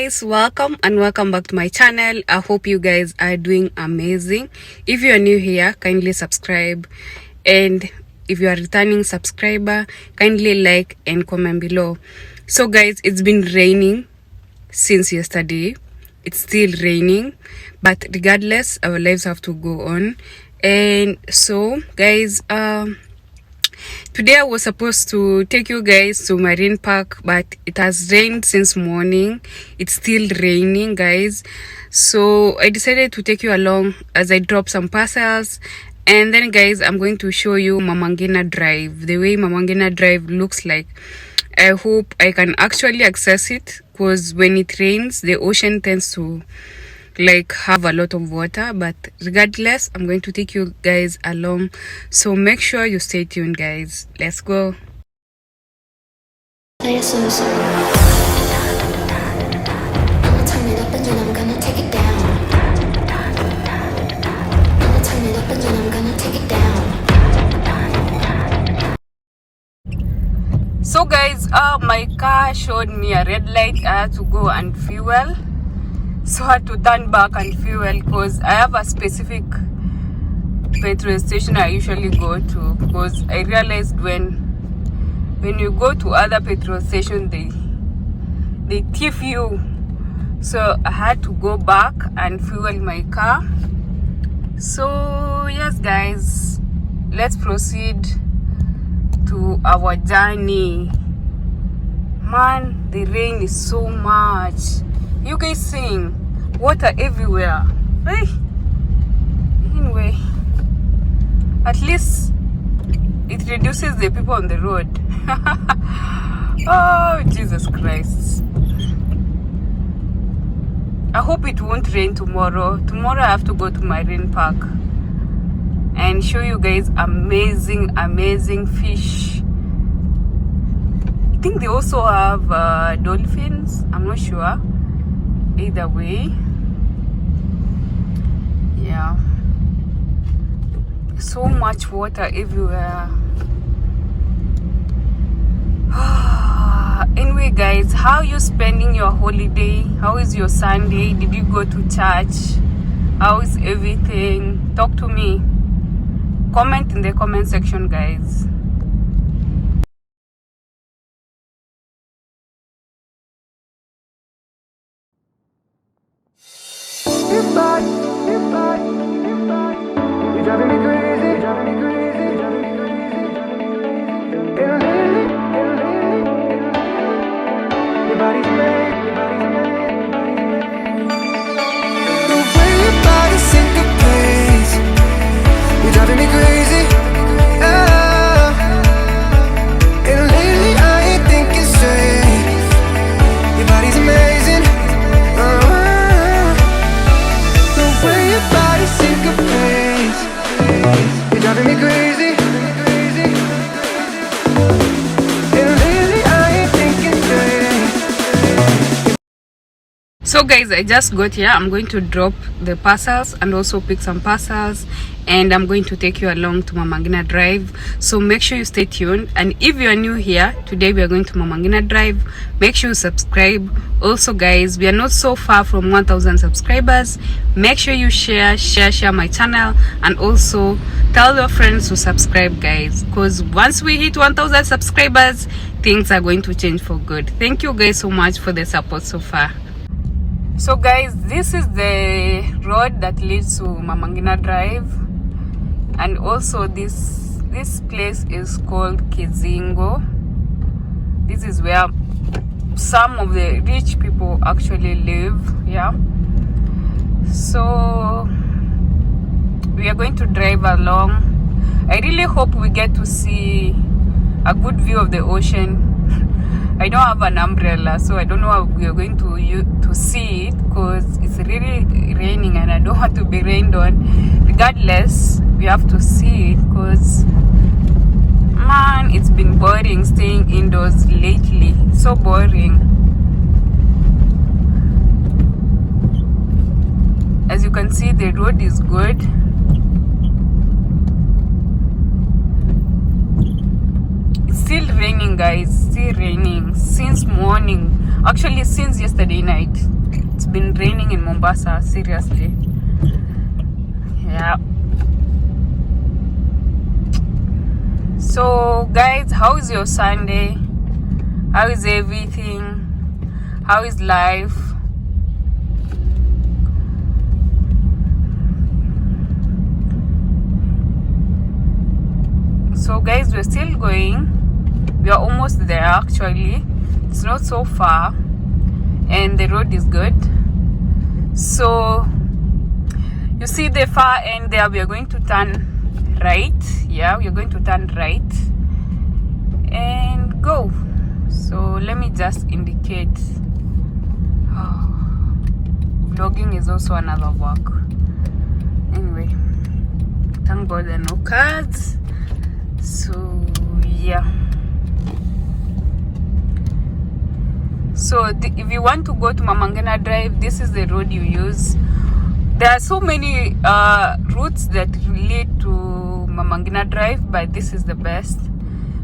Guys, welcome and welcome back to my channel. I hope you guys are doing amazing. If you are new here, kindly subscribe, and if you are a returning subscriber, kindly like and comment below. So guys, it's been raining since yesterday. It's still raining, but regardless, our lives have to go on. And so guys, today I was supposed to take you guys to Marine Park, but it has rained since morning. It's still raining, guys. So I decided to take you along as I drop some parcels. And then guys, I'm going to show you Mama Ngina Drive, the way Mama Ngina Drive looks like. I hope I can actually access it, because when it rains, the ocean tends to have a lot of water. But regardless, I'm going to take you guys along, so make sure you stay tuned, guys. Let's go. So guys, my car showed me a red light. I had to go and fuel. So I had to turn back and fuel, because I have a specific petrol station I usually go to, because I realized when you go to other petrol stations, they thief you. So I had to go back and fuel my car. So yes guys, let's proceed to our journey. Man, the rain is so much. You guys seeing water everywhere. Hey. Anyway, at least it reduces the people on the road. Oh, Jesus Christ. I hope it won't rain tomorrow. Tomorrow I have to go to Marine Park and show you guys amazing fish. I think they also have dolphins. I'm not sure. Either way, yeah, so much water everywhere. Anyway guys, how are you spending your holiday? How is your Sunday? Did you go to church? How is everything? Talk to me. Comment in the comment section, guys. You're driving me crazy, Your body's made, the way your body syncopates. You're driving me crazy, and lately I ain't thinking straight. Your body's amazing, the way your body syncopates. You're driving me crazy, and lately I ain't thinking straight. So guys, I just got here. I'm going to drop the parcels and also pick some parcels, and I'm going to take you along to Mama Ngina Drive. So make sure you stay tuned, and if you are new here, today we are going to Mama Ngina Drive. Make sure you subscribe. Also guys, we are not so far from 1,000 subscribers. Make sure you share my channel, and also tell your friends to subscribe, guys, because once we hit 1,000 subscribers, things are going to change for good. Thank you guys so much for the support so far. So guys, this is the road that leads to Mama Ngina Drive, and also this place is called Kizingo. This is where some of the rich people actually live. Yeah, so we are going to drive along. I really hope we get to see a good view of the ocean. I don't have an umbrella, so I don't know how we are going to see it, because it's really raining and I don't want to be rained on. Regardless, we have to see it, because man, it's been boring staying indoors lately. So boring. As you can see, the road is good. It's still raining, guys. Still raining since morning. Actually, since yesterday night. It's been raining in Mombasa, seriously. Yeah. So, guys, how is your Sunday? How is everything? How is life? So, guys, we're still going. We are almost there, actually. It's not so far. And the road is good. So, you see the far end there, we are going to turn right. Yeah, we are going to turn right and go. So let me just indicate. Vlogging is also another work. Anyway, thank God there are no cars. So yeah. So if you want to go to Mamangina Drive, this is the road you use. There are so many routes that lead to Mamangina Drive, but this is the best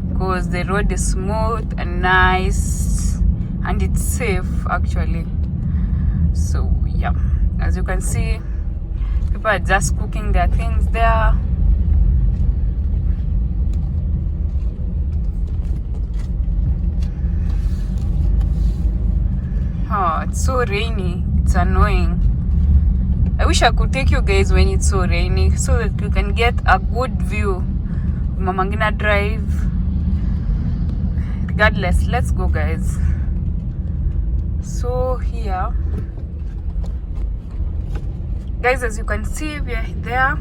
because the road is smooth and nice and it's safe, actually. So yeah, as you can see, people are just cooking their things there. Oh, it's so rainy, it's annoying. I wish I could take you guys when it's so rainy so that you can get a good view of Mamangina Drive. Regardless, let's go, guys. So here, guys, as you can see, we are there.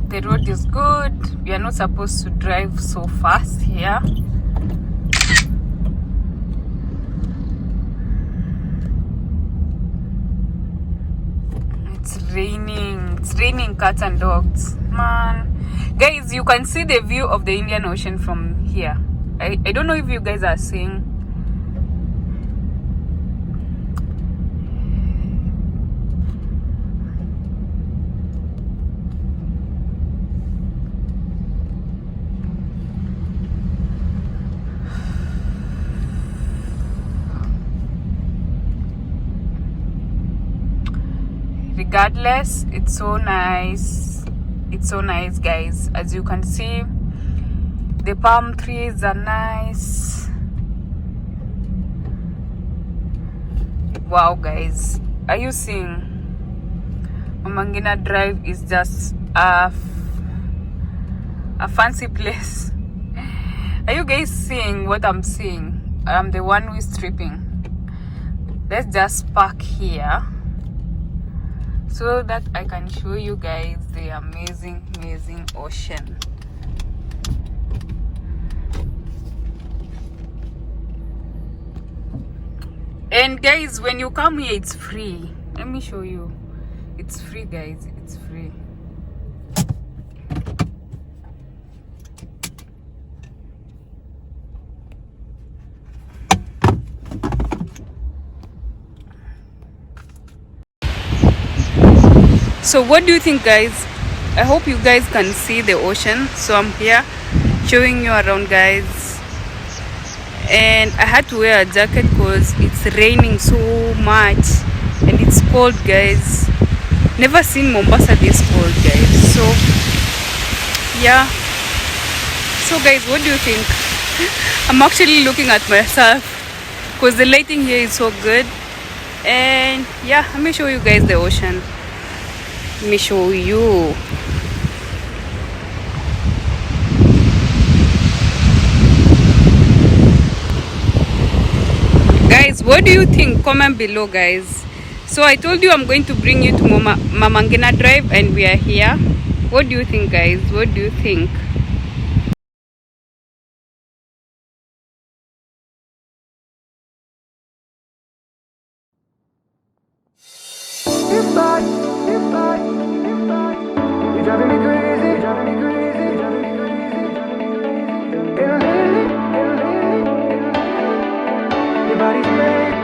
The road is good. We are not supposed to drive so fast here. It's raining cats and dogs, man. Guys, you can see the view of the Indian Ocean from here. I don't know if you guys are seeing. Regardless, it's so nice, guys. As you can see, the palm trees are nice. Wow, guys, are you seeing? Mamangina Drive is just a fancy place. Are you guys seeing what I'm seeing? I'm the one who is tripping. Let's just park here so that I can show you guys the amazing ocean. And guys, when you come here, it's free. Let me show you. It's free, guys. It's free. So what do you think, guys? I hope you guys can see the ocean. So I'm here showing you around, guys. And I had to wear a jacket because it's raining so much and it's cold, guys. Never seen Mombasa this cold, guys. So yeah. So guys, what do you think? I'm actually looking at myself because the lighting here is so good. And yeah, let me show you guys the ocean. Let me show you. Guys, what do you think? Comment below, guys. So I told you I'm going to bring you to Mamangina Drive and we are here. What do you think, guys? What do you think? You're driving me crazy, Your body's made,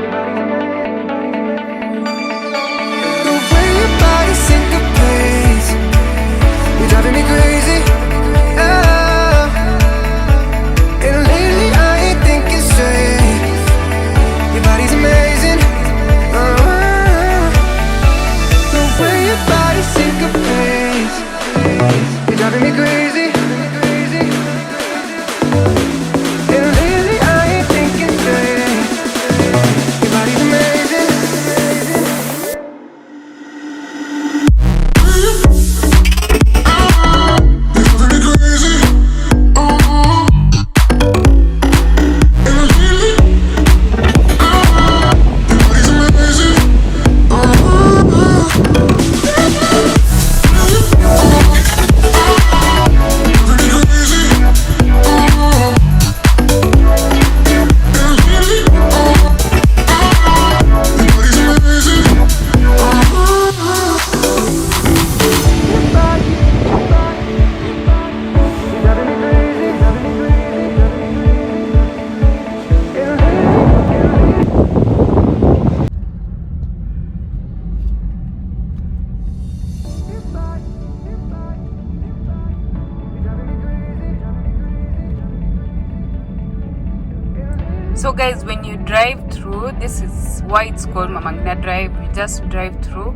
So guys, when you drive through, this is why it's called Mama Ngina Drive. You just drive through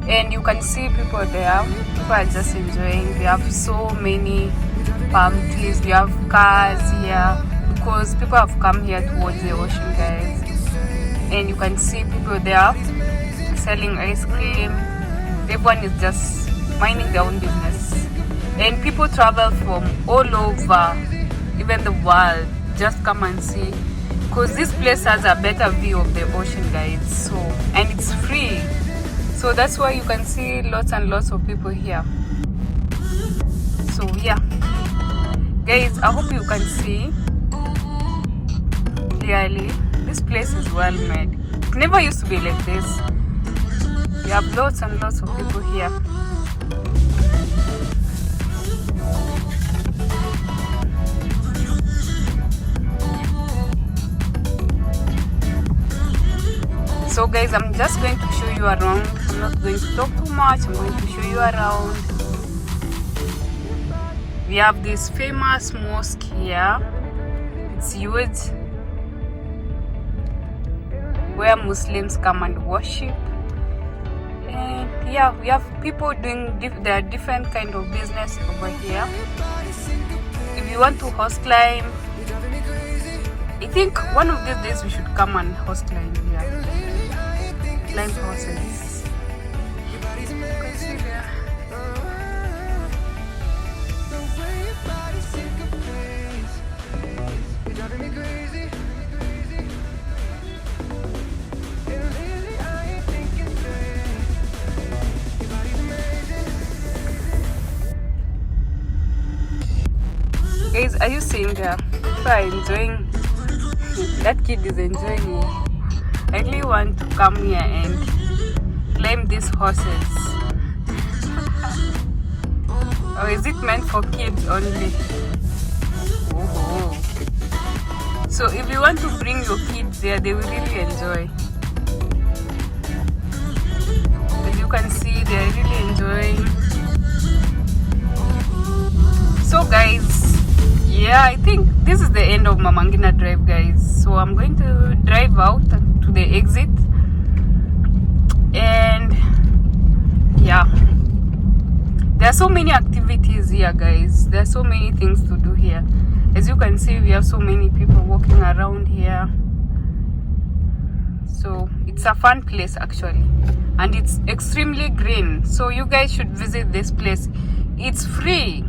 and you can see people there. People are just enjoying. We have so many palm trees. We have cars here because people have come here towards the ocean, guys. And you can see people there selling ice cream. Everyone is just minding their own business. And people travel from all over, even the world, just come and see. Because this place has a better view of the ocean, guys. So, and it's free. So that's why you can see lots and lots of people here. So yeah. Guys, I hope you can see clearly. This place is well made. It never used to be like this. We have lots and lots of people here. So guys, I'm just going to show you around. I'm not going to talk too much. I'm going to show you around. We have this famous mosque here. It's huge, where Muslims come and worship. And yeah, we have people doing their different kind of business over here. If you want to horse climb, I think one of these days we should come and horse climb here. Climb horses. You can see there. Guys, are you seeing there? People are enjoying. That kid is enjoying. I really want to come here and climb these horses. Or is it meant for kids only? Oh. So if you want to bring your kids there, they will really enjoy. As you can see, they are really enjoying. So guys, yeah, I think this is the end of Mama Ngina Drive, guys. So I'm going to drive out to the exit. And yeah, there are so many activities here, guys. There are so many things to do here. As you can see, we have so many people walking around here. So it's a fun place actually, and it's extremely green. So you guys should visit this place. It's free.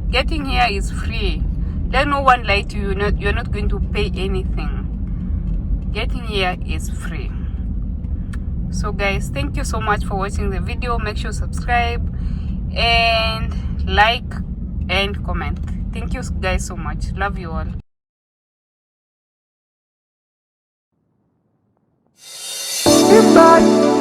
Getting here is free. Let no one lie to you. You're not going to pay anything. Getting here is free. So guys, thank you so much for watching the video. Make sure to subscribe and like and comment. Thank you guys so much. Love you all. Goodbye.